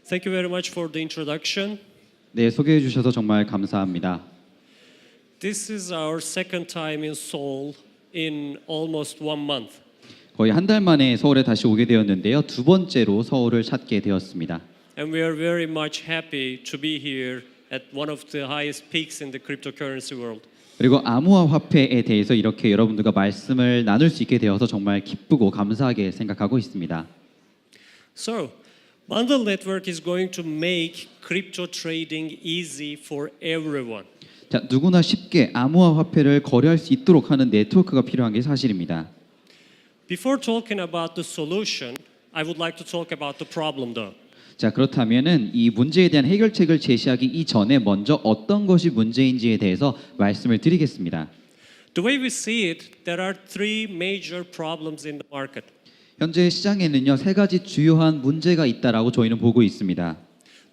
Thank you very much for the introduction. 네, 소개해 주셔서 정말 감사합니다. This is our second time in Seoul in almost 1 month. 거의 한 달 만에 서울에 다시 오게 되었는데요. 두 번째로 서울을 찾게 되었습니다. And we are very much happy to be here at one of the highest peaks in the cryptocurrency world. 그리고 암호화 화폐에 대해서 이렇게 여러분들과 말씀을 나눌 수 있게 되어서 정말 기쁘고 감사하게 생각하고 있습니다. So, Bundle Network is going to make crypto trading easy for everyone. 자, 누구나 쉽게 암호화 화폐를 거래할 수 있도록 하는 네트워크가 필요한 게 사실입니다. Before talking about the solution, I would like to talk about the problem though. 자, 그렇다면은 이 문제에 대한 해결책을 제시하기 이전에 먼저 어떤 것이 문제인지에 대해서 말씀을 드리겠습니다. The way we see it, there are three major problems in the market. 현재 시장에는요, 세 가지 주요한 문제가 있다라고 저희는 보고 있습니다.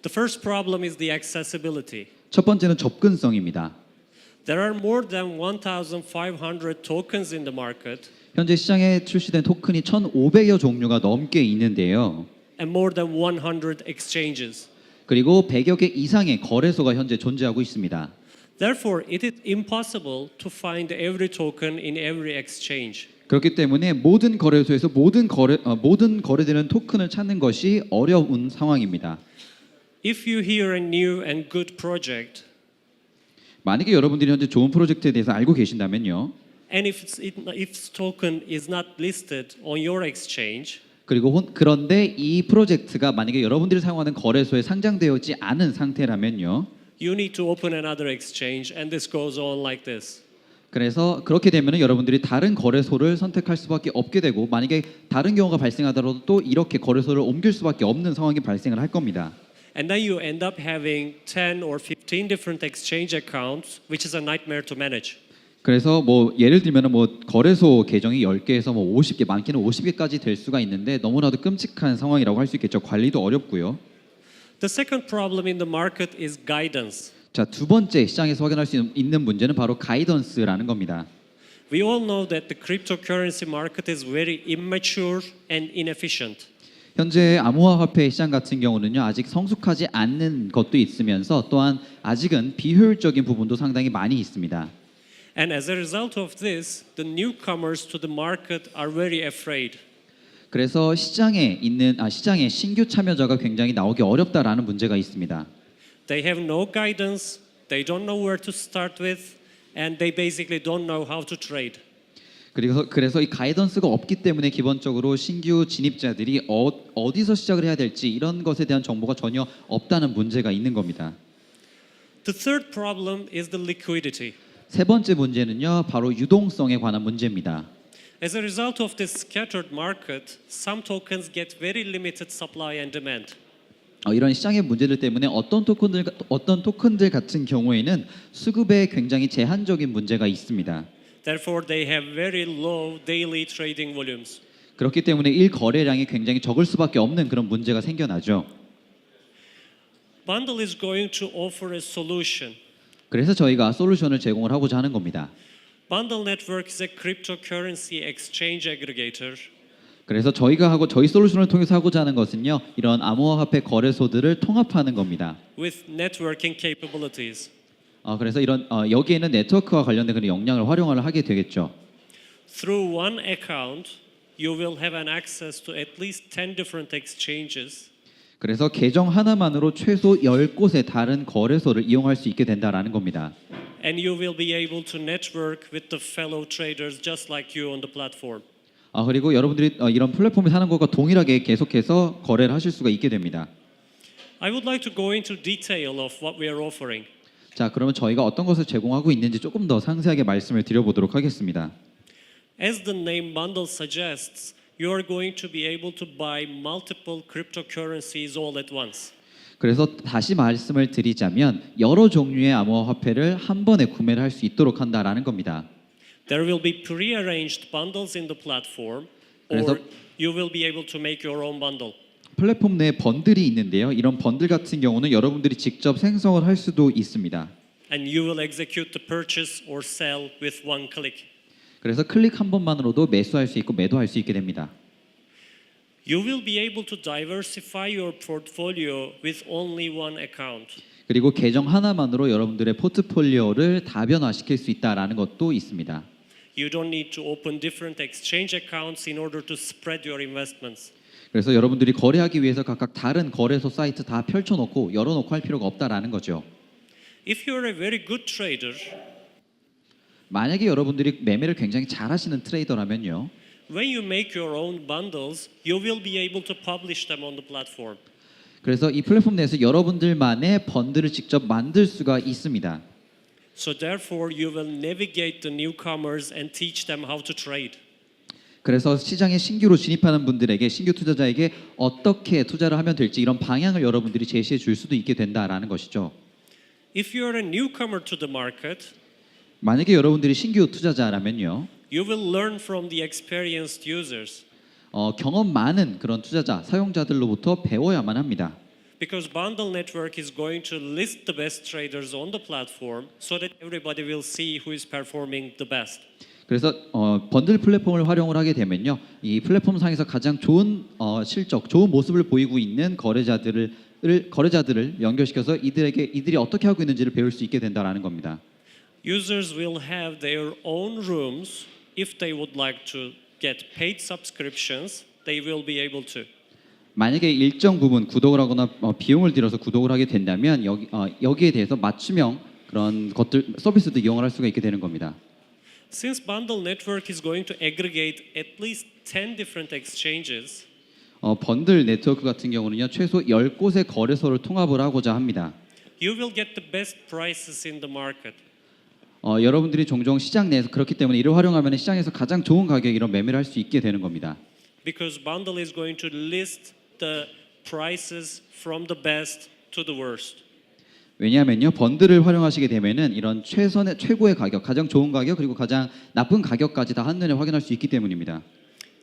The first problem is the accessibility. 첫 번째는 접근성입니다. There are more than 1,500 tokens in the market 현재 시장에 출시된 토큰이 1,500여 종류가 넘게 있는데요. and more than 100 exchanges. 그리고 100여 개 이상의 거래소가 현재 존재하고 있습니다. Therefore, it is impossible to find every token in every exchange. 그렇기 때문에 모든 거래소에서 모든 거래되는 토큰을 찾는 것이 어려운 상황입니다. If you hear a new and good project, 만약에 여러분들이 현재 좋은 프로젝트에 대해서 알고 계신다면요. and if its token is not listed on your exchange, 그런데 이 프로젝트가 만약에 여러분들이 사용하는 거래소에 상장되어있지 않은 상태라면요. you need to open another exchange, and this goes on like this. 그래서 그렇게 되면 여러분들이 다른 거래소를 선택할 수밖에 없게 되고 만약에 다른 경우가 발생하더라도 또 이렇게 거래소를 옮길 수밖에 없는 상황이 발생을 할 겁니다. And then you end up having 10 or 15 different exchange accounts, which is a nightmare to manage. 그래서 뭐 예를 들면 뭐 거래소 계정이 10개에서 뭐 50개, 많게는 50개까지 될 수가 있는데 너무나도 끔찍한 상황이라고 할 수 있겠죠. 관리도 어렵고요. The second problem in the market is guidance. 자, 두 번째 시장에서 확인할 수 있는 문제는 바로 가이던스라는 겁니다. We all know that the cryptocurrency market is very immature and inefficient. 현재 암호화 화폐 시장 같은 경우는요, 아직 성숙하지 않는 것도 있으면서 또한 아직은 비효율적인 부분도 상당히 많이 있습니다. And as a result of this, the newcomers to the market are very afraid. 그래서 시장에 신규 참여자가 굉장히 나오기 어렵다라는 문제가 있습니다. They have no guidance, they don't know where to start with, and they basically don't know how to trade. 그래서 이 가이던스가 없기 때문에 기본적으로 신규 진입자들이 어디서 시작을 해야 될지 이런 것에 대한 정보가 전혀 없다는 문제가 있는 겁니다. The third problem is the liquidity. 세 번째 문제는요, 바로 유동성에 관한 문제입니다. As a result of this scattered market, some tokens get very limited supply and demand. 이런 시장의 문제들 때문에 어떤 토큰들 같은 경우에는 수급에 굉장히 제한적인 문제가 있습니다. Therefore, they have very low daily trading volumes. 그렇기 때문에 일 거래량이 굉장히 적을 수밖에 없는 그런 문제가 생겨나죠. Bundle is going to offer a solution. 그래서 저희가 솔루션을 제공을 하고자 하는 겁니다. Bundle Network is a cryptocurrency exchange aggregator. 그래서 저희 솔루션을 통해서 하고자 하는 것은요, 이런 암호화 화폐 거래소들을 통합하는 겁니다. With networking capabilities. 그래서 이런 여기에는 네트워크와 관련된 그런 역량을 활용을 하게 되겠죠. Through one account, you will have an access to at least 10 different exchanges. 그래서 계정 하나만으로 최소 10곳의 다른 거래소를 이용할 수 있게 된다라는 겁니다. And you will be able to network with the fellow traders just like you on the platform. 그리고 여러분들이 이런 플랫폼에 사는 것과 동일하게 계속해서 거래를 하실 수가 있게 됩니다. I would like to go into detail of what we are offering. 자, 그러면 저희가 어떤 것을 제공하고 있는지 조금 더 상세하게 말씀을 드려보도록 하겠습니다. As the name Bundle suggests, you are going to be able to buy multiple cryptocurrencies all at once. 그래서 다시 말씀을 드리자면 여러 종류의 암호화 화폐를 한 번에 구매를 할 수 있도록 한다라는 겁니다. There will be pre-arranged bundles in the platform, 그래서 or you will be able to make your own bundle. 플랫폼 내에 번들이 있는데요. 이런 번들 같은 경우는 여러분들이 직접 생성을 할 수도 있습니다. And you will execute the purchase or sell with one click. 그래서 클릭 한 번만으로도 매수할 수 있고 매도할 수 있게 됩니다. You will be able to diversify your portfolio with only one account. 그리고 계정 하나만으로 여러분들의 포트폴리오를 다변화시킬 수 있다라는 것도 있습니다. You don't need to open different exchange accounts in order to spread your investments. 그래서 여러분들이 거래하기 위해서 각각 다른 거래소 사이트 다 펼쳐놓고 열어놓고 할 필요가 없다라는 거죠. If you're a very good trader, 만약에 여러분들이 매매를 굉장히 잘하시는 트레이더라면요. when you make your own bundles, you will be able to publish them on the platform. 그래서 이 플랫폼 내에서 여러분들만의 번들을 직접 만들 수가 있습니다. So therefore, you will navigate the newcomers and teach them how to trade. 그래서 시장에 신규로 진입하는 분들에게 신규 투자자에게 어떻게 투자를 하면 될지 이런 방향을 여러분들이 제시해 줄 수도 있게 된다라는 것이죠. If you're a newcomer to the market, 만약에 여러분들이 신규 투자자라면요. you will learn from the experienced users. 경험 많은 그런 투자자, 사용자들로부터 배워야만 합니다. Because Bundle Network is going to list the best traders on the platform so that everybody will see who is performing the best. 그래서 번들 플랫폼을 활용을 하게 되면요, 이 플랫폼 상에서 가장 좋은 실적, 좋은 모습을 보이고 있는 거래자들을 연결시켜서 이들이 어떻게 하고 있는지를 배울 수 있게 된다라는 겁니다. Users will have their own rooms. If they would like to get paid subscriptions, they will be able to. 만약에 일정 부분 구독을 하거나 비용을 들여서 구독을 하게 된다면 여기에 대해서 맞춤형 그런 것들 서비스도 이용을 할 수가 있게 되는 겁니다. Since Bundle Network is going to aggregate at least 10 different exchanges, 번들 네트워크 같은 경우는요 최소 10곳의 거래소를 통합을 하고자 합니다. you will get the best prices in the market. 여러분들이 종종 시장 내에서 그렇기 때문에 이를 활용하면 시장에서 가장 좋은 가격에 이런 매매를 할 수 있게 되는 겁니다. Because Bundle is going to list the prices from the best to the worst. 왜냐하면요 번들을 활용하시게 되면은 이런 최고의 가격, 가장 좋은 가격 그리고 가장 나쁜 가격까지 다 한눈에 확인할 수 있기 때문입니다.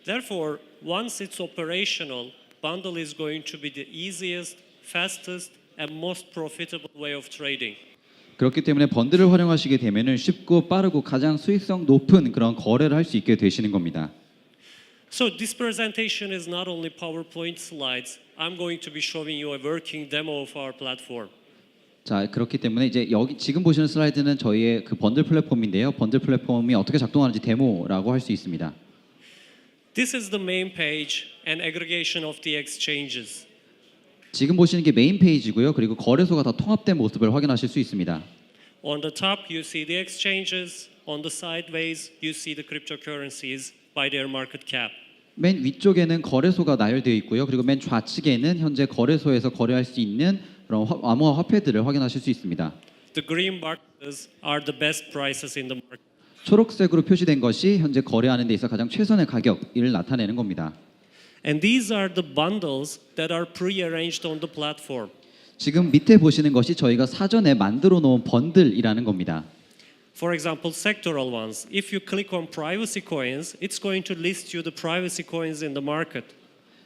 Therefore, once it's operational, Bundle is going to be the easiest, fastest, and most profitable way of trading. 그렇기 때문에 번들을 활용하시게 되면은 쉽고 빠르고 가장 수익성 높은 그런 거래를 할 수 있게 되시는 겁니다. So this presentation is not only PowerPoint slides. I'm going to be showing you a working demo of our platform. 자 그렇기 때문에 이제 여기 지금 보시는 슬라이드는 저희의 그 번들 플랫폼인데요. 번들 플랫폼이 어떻게 작동하는지 데모라고 할 수 있습니다. This is the main page and aggregation of the exchanges. 지금 보시는 게 메인 페이지고요. 그리고 거래소가 다 통합된 모습을 확인하실 수 있습니다. On the top, you see the exchanges. On the sideways, you see the cryptocurrencies by their market cap. 맨 위쪽에는 거래소가 나열되어 있고요. 그리고 맨 좌측에는 현재 거래소에서 거래할 수 있는 그런 암호화 화폐들을 확인하실 수 있습니다. The green boxes are the best prices in the market. 초록색으로 표시된 것이 현재 거래하는 데 있어 가장 최선의 가격을 나타내는 겁니다. And these are the bundles that are pre-arranged on the platform. 지금 밑에 보시는 것이 저희가 사전에 만들어 놓은 번들이라는 겁니다. For example, sectoral ones. If you click on privacy coins, it's going to list you the privacy coins in the market.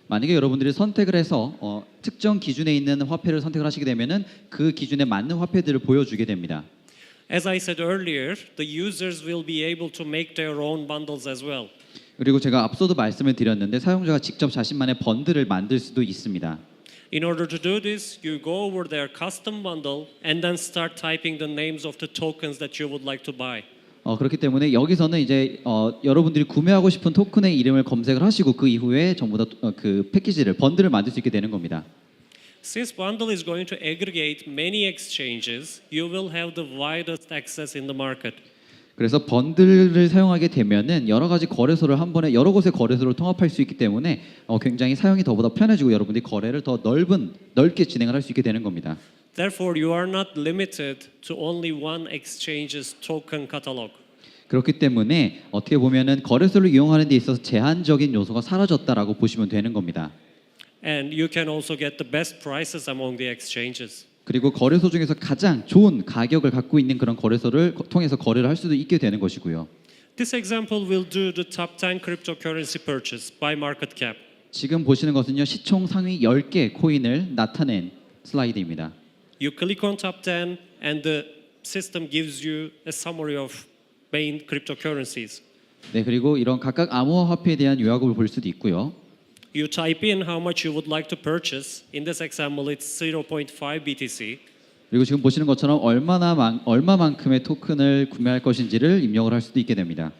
만약에 여러분들이 선택을 해서 특정 기준에 있는 화폐를 선택을 하시게 되면은 그 기준에 맞는 화폐들을 보여주게 됩니다. As I said earlier, the users will be able to make their own bundles as well. 그리고 제가 앞서도 말씀을 드렸는데 사용자가 직접 자신만의 번들을 만들 수도 있습니다. In order to do this, you go over their custom bundle and then start typing the names of the tokens that you would like to buy. 그렇기 때문에 여기서는 이제 여러분들이 구매하고 싶은 토큰의 이름을 검색을 하시고 그 이후에 전부 다 그 패키지를 번들을 만들 수 있게 되는 겁니다. Since bundle is going to aggregate many exchanges, you will have the widest access in the market. 그래서 번들을 사용하게 되면은 여러 가지 거래소를 한 번에 여러 곳의 거래소를 통합할 수 있기 때문에 굉장히 사용이 더보다 편해지고 여러분들이 거래를 더 넓게 진행을 할 수 있게 되는 겁니다. Therefore, you are not limited to only one exchange's token catalog. 그렇기 때문에 어떻게 보면은 거래소를 이용하는 데 있어서 제한적인 요소가 사라졌다라고 보시면 되는 겁니다. And you can also get the best prices among the exchanges. 그리고 거래소 중에서 가장 좋은 가격을 갖고 있는 그런 거래소를 통해서 거래를 할 수도 있게 되는 것이고요. This example will do the top 10 cryptocurrency purchase by market cap. 지금 보시는 것은요. 시총 상위 10개 코인을 나타낸 슬라이드입니다. You click on top 10 and the system gives you a summary of main cryptocurrencies. 네, 그리고 이런 각각 암호화 화폐에 대한 요약을 볼 수도 있고요. You type in how much you would like to purchase. In this example, it's 0.5 BTC. 그리고 지금 보시는 것처럼 얼마만큼의 토큰을 구매할 것인지를 입력을 할 수도 있게 됩니다.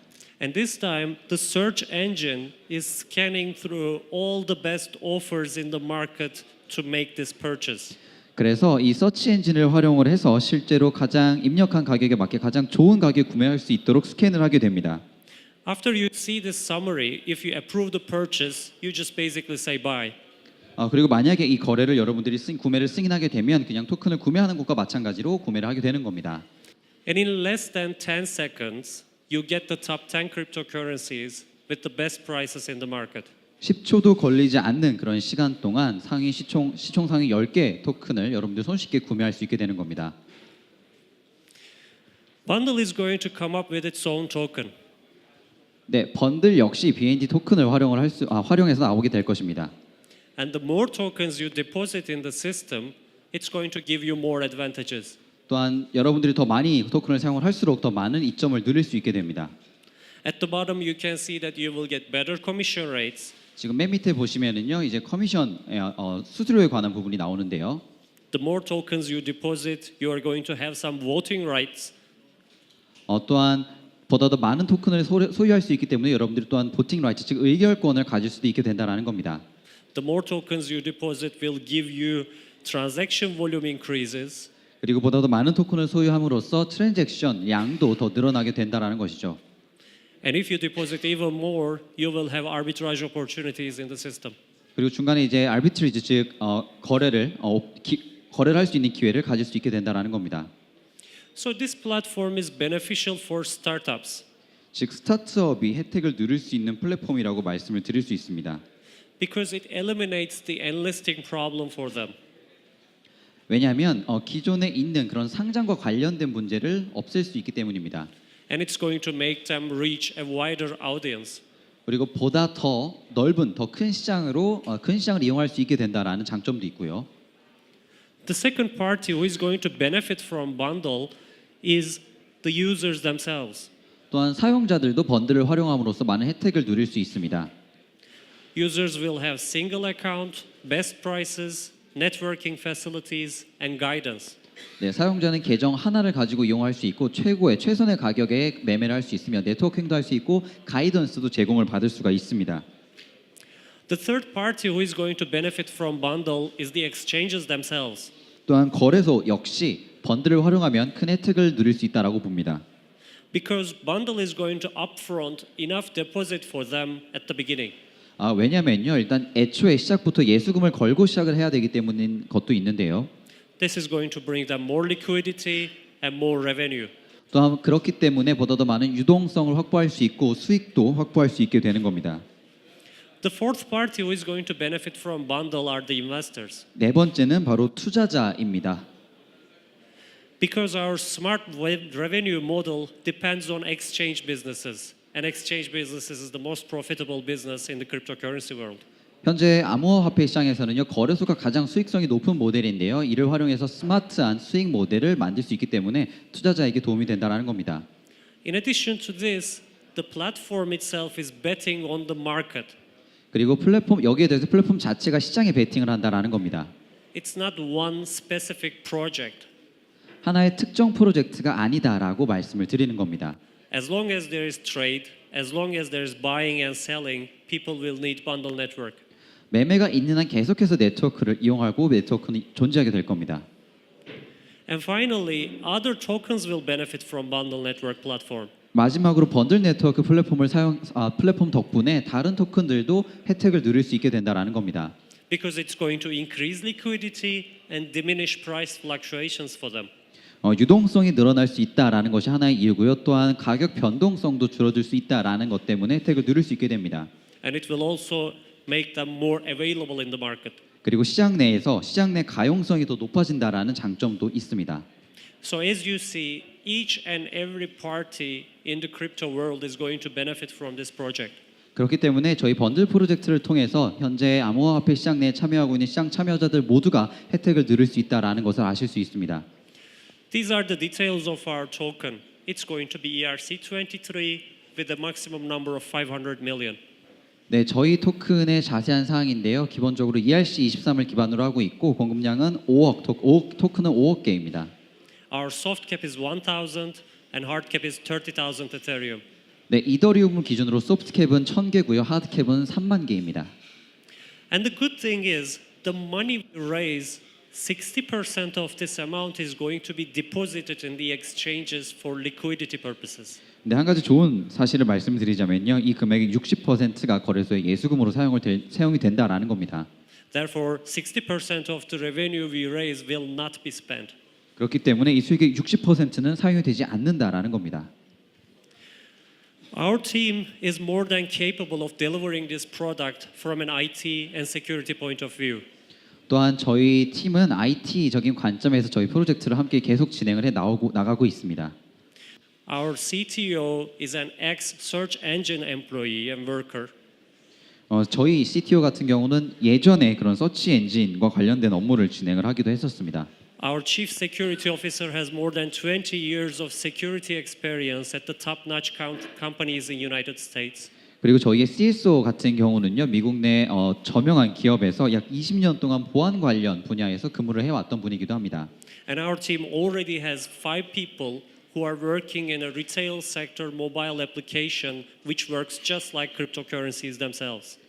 And this time, the search engine is scanning through all the best offers in the market to make this purchase. 그래서 이 서치 엔진을 활용을 해서 실제로 가장 입력한 가격에 맞게 가장 좋은 가격에 구매할 수 있도록 스캔을 하게 됩니다. After you see this summary, if you approve the purchase, you just basically say buy. 그리고 만약에 이 거래를 여러분들이 구매를 승인하게 되면 그냥 토큰을 구매하는 것과 마찬가지로 구매를 하게 되는 겁니다. And in less than 10 seconds, you get the top 10 cryptocurrencies with the best prices in the market. 10초도 걸리지 않는 그런 시간 동안 시총 상위 10개 토큰을 여러분들 손쉽게 구매할 수 있게 되는 겁니다. Bundle is going to come up with its own token. 네, 번들 역시 BND 토큰을 활용해서 나오게 될 것입니다. And the more tokens you deposit in the system, it's going to give you more advantages. 또한 여러분들이 더 많이 토큰을 사용을 할수록 더 많은 이점을 누릴 수 있게 됩니다. At the bottom, you can see that you will get better commission rates. 지금 맨 밑에 보시면은요, 이제 커미션 수수료에 관한 부분이 나오는데요. The more tokens you deposit, you are going to have some voting rights. 또한 보다 더 많은 토큰을 소유할 수 있기 때문에 여러분들이 또한 보팅 라이트, 즉 의결권을 가질 수도 있게 된다라는 겁니다. The more tokens you deposit will give you transaction volume increases. 그리고 보다 더 많은 토큰을 소유함으로써 트랜잭션 양도 더 늘어나게 된다라는 것이죠. And if you deposit even more, you will have arbitrage opportunities in the system. 그리고 중간에 이제 알비트리지, 즉 거래를 할 수 있는 기회를 가질 수 있게 된다라는 겁니다. So this platform is beneficial for startups 즉 스타트업이 혜택을 누릴 수 있는 플랫폼이라고 말씀을 드릴 수 있습니다. because it eliminates the enlisting problem for them. 왜냐하면 기존에 있는 그런 상장과 관련된 문제를 없앨 수 있기 때문입니다. And it's going to make them reach a wider audience. 그리고 보다 더 넓은, 더 큰 시장을 이용할 수 있게 된다라는 장점도 있고요. The second party who is going to benefit from bundle is the users themselves. 또한 사용자들도 번들을 활용함으로써 많은 혜택을 누릴 수 있습니다. Users will have single account, best prices, networking facilities, and guidance. 네, 사용자는 계정 하나를 가지고 이용할 수 있고 최선의 가격에 매매를 할 수 있으며 네트워킹도 할 수 있고 가이던스도 제공을 받을 수가 있습니다. The third party who is going to benefit from bundle is the exchanges themselves. 또한 거래소 역시 번들을 활용하면 큰 혜택을 누릴 수 있다라고 봅니다. Because bundle is going to upfront enough deposit for them at the beginning. 왜냐면요, 일단 애초에 시작부터 예수금을 걸고 시작을 해야 되기 때문인 것도 있는데요. This is going to bring them more liquidity and more revenue. 또한 그렇기 때문에 보다 더 많은 유동성을 확보할 수 있고 수익도 확보할 수 있게 되는 겁니다. The fourth party who is going to benefit from bundle are the investors. 네 번째는 바로 투자자입니다. Because our smart revenue model depends on exchange businesses. And exchange businesses is the most profitable business in the cryptocurrency world. 현재 암호화폐 시장에서는요, 거래소가 가장 수익성이 높은 모델인데요. 이를 활용해서 스마트한 수익 모델을 만들 수 있기 때문에 투자자에게 도움이 된다는 겁니다. In addition to this, the platform itself is betting on the market. 그리고 여기에 대해서 플랫폼 자체가 시장에 베팅을 한다는 겁니다. It's not one specific project. 하나의 특정 프로젝트가 아니다라고 말씀을 드리는 겁니다. As long as there is trade, as long as there is buying and selling, people will need bundle network. 매매가 있는 한 계속해서 네트워크를 이용하고 네트워크는 존재하게 될 겁니다. And finally, other tokens will benefit from bundle network platform. 마지막으로 번들 네트워크 플랫폼 덕분에 다른 토큰들도 혜택을 누릴 수 있게 된다는 겁니다. Because it's going to increase liquidity and diminish price fluctuations for them. 유동성이 늘어날 수 있다라는 것이 하나의 이유고요. 또한 가격 변동성도 줄어들 수 있다라는 것 때문에 혜택을 누릴 수 있게 됩니다. And it will also make them more available in the market. 그리고 시장 내 가용성이 더 높아진다라는 장점도 있습니다. So as you see, each and every party in the crypto world is going to benefit from this project. 그렇기 때문에 저희 번들 프로젝트를 통해서 현재 암호화폐 시장 내에 참여하고 있는 시장 참여자들 모두가 혜택을 누릴 수 있다라는 것을 아실 수 있습니다. These are the details of our token. It's going to be ERC23 with a maximum number of 500 million. 네, 저희 토큰의 자세한 사항인데요. 기본적으로 ERC23을 기반으로 하고 있고 공급량은 5억 토큰은 5억 개입니다. Our soft cap is 1,000 and hard cap is 30,000 Ethereum. 네, 이더리움을 기준으로 소프트캡은 1000개고요. 하드캡은 3만 개입니다. And the good thing is the money we raise, 60% of this amount is going to be deposited in the exchanges for liquidity purposes. 네, 한 가지 좋은 사실을 말씀드리자면요. 이 금액의 60%가 거래소의 예수금으로 사용이 된다라는 겁니다. Therefore, 60% of the revenue we raise will not be spent. 그렇기 때문에 이 수익의 60%는 사용이 되지 않는다라는 겁니다. Our team is more than capable of delivering this product from an IT and security point of view. 또한 저희 팀은 IT적인 관점에서 저희 프로젝트를 함께 계속 진행을 나가고 있습니다. Our CTO is an ex-search engine employee and worker. 저희 CTO 같은 경우는 예전에 그런 서치 엔진과 관련된 업무를 진행을 하기도 했었습니다. Our chief security officer has more than 20 years of security experience at the top-notch companies in United States. 그리고 저희의 CSO 같은 경우는요, 미국 내 저명한 기업에서 약 20년 동안 보안 관련 분야에서 근무를 해왔던 분이기도 합니다. And our team already has 5 people who are working in a retail sector mobile application which works just like cryptocurrencies themselves.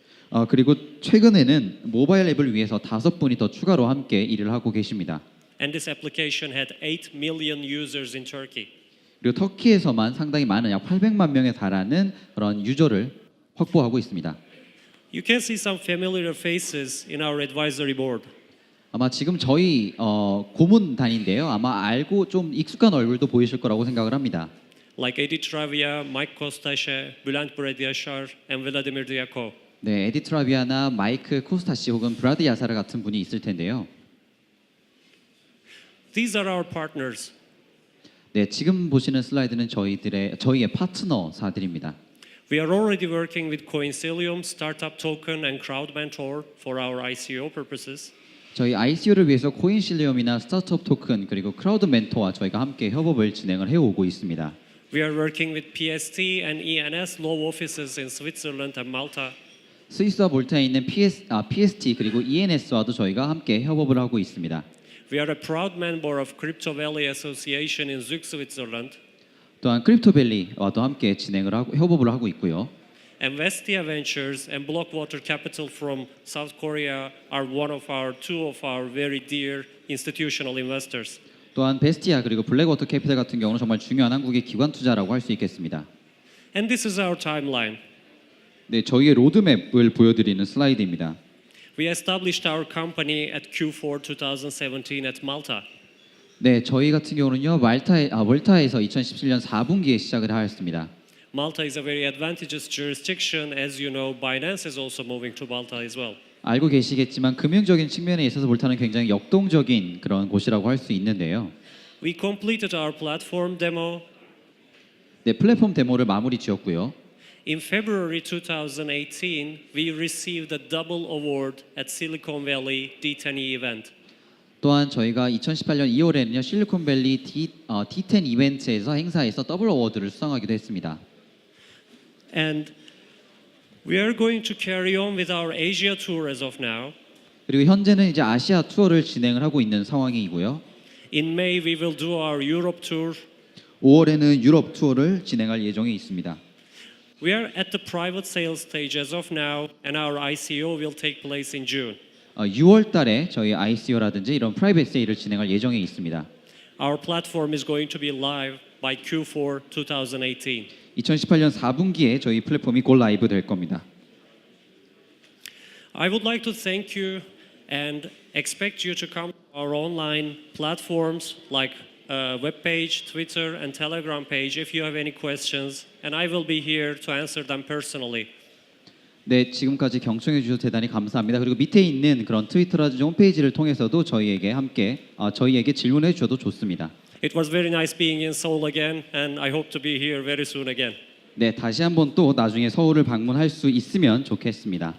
그리고 최근에는 모바일 앱을 위해서 5분이 더 추가로 함께 일을 하고 계십니다. And this application had 8 million users in Turkey. 그리고 터키에서만 상당히 많은 약 800만 명에 달하는 그런 유저를 확보하고 있습니다. You can see some familiar faces in our advisory board. 아마 지금 저희 고문단인데요. 아마 알고 좀 익숙한 얼굴도 보이실 거라고 생각을 합니다. Like Edith Ravia, Mike Kostache, Bülent Berdyaşar, and Vladimir Dyakov. 네, 에디트 라비아나 마이크 코스타시 혹은 브라드 야사르 같은 분이 있을 텐데요. These are our partners. 네, 지금 보시는 슬라이드는 저희의 파트너사들입니다. We are already working with Coincilium, Startup Token, and Crowd Mentor for our ICO purposes. 저희 ICO를 위해서 코인실리움이나 스타트업 토큰 그리고 크라우드 멘토와 저희가 함께 협업을 진행을 해오고 있습니다. We are working with PST and ENS law offices in Switzerland and Malta. 스위스와 몰타에 있는 PST 그리고 ENS와도 저희가 함께 협업을 하고 있습니다. We are a proud member of Crypto Valley Association in Zug, Switzerland. 또한 크립토밸리와도 함께 협업을 하고 있고요. And Vestia Ventures and Blockwater Capital from South Korea are two of our very dear institutional investors. 또한 베스티아 그리고 블랙워터 캐피탈 같은 경우는 정말 중요한 한국의 기관 투자라고 할 수 있겠습니다. And this is our timeline. 네, 저희의 로드맵을 보여드리는 슬라이드입니다. We established our company at Q4 2017 at Malta. 네, 저희 같은 경우는요 몰타에서 2017년 4분기에 시작을 하였습니다. Malta is a very advantageous jurisdiction. As you know, Binance is also moving to Malta as well. 알고 계시겠지만 금융적인 측면에 있어서 몰타는 굉장히 역동적인 그런 곳이라고 할 수 있는데요. We completed our platform demo. 네, 플랫폼 데모를 마무리 지었고요. In February 2018, we received a double award at Silicon Valley D10E event. 또한 저희가 2018년 2월에는요 실리콘밸리 D10 이벤트에서 행사에서 더블 어워드를 수상하기도 했습니다. And we are going to carry on with our Asia tour as of now. 그리고 현재는 이제 아시아 투어를 진행을 하고 있는 상황이고요. In May, we will do our Europe tour. 5월에는 유럽 투어를 진행할 예정이 있습니다. We are at the private sales stage as of now, and our ICO will take place in June. 6월 달에 저희 ICO라든지 이런 프라이빗 세일을 진행할 예정에 있습니다. Our platform is going to be live by Q4 2018. 2018년 4분기에 저희 플랫폼이 곧 라이브 될 겁니다. I would like to thank you and expect you to come to our online platforms like webpage, Twitter, and Telegram page if you have any questions, and I will be here to answer them personally. 네, 지금까지 경청해 주셔서 대단히 감사합니다. 그리고 밑에 있는 그런 트위터라든지 홈페이지를 통해서도 저희에게 질문해 주셔도 좋습니다. It was very nice being in Seoul again, and I hope to be here very soon again. 네, 다시 한번 또 나중에 서울을 방문할 수 있으면 좋겠습니다.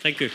Thank you.